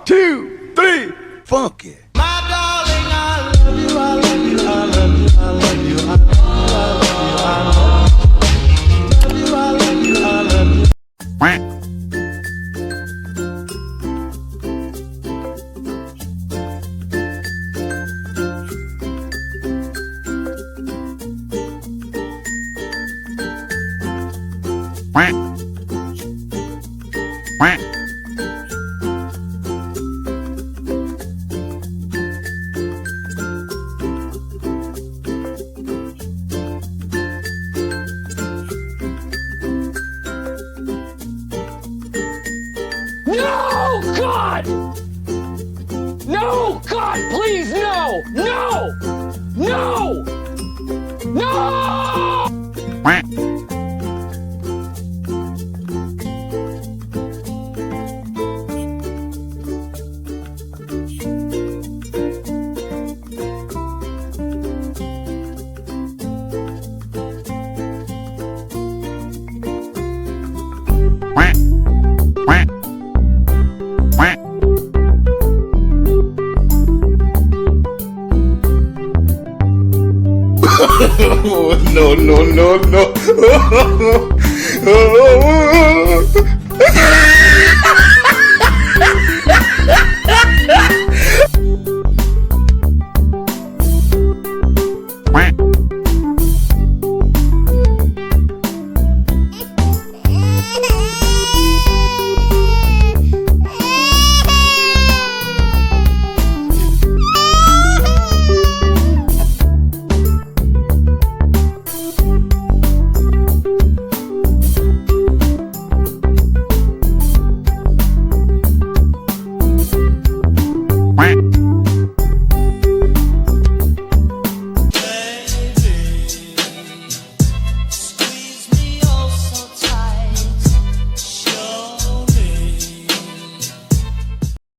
2, 3, funky. My darling, I love you, I love you, I love you, I love you, I love you, I love you, I love you, I love you. No, God! No, God, please, no! No! No! No! No, no, no, no.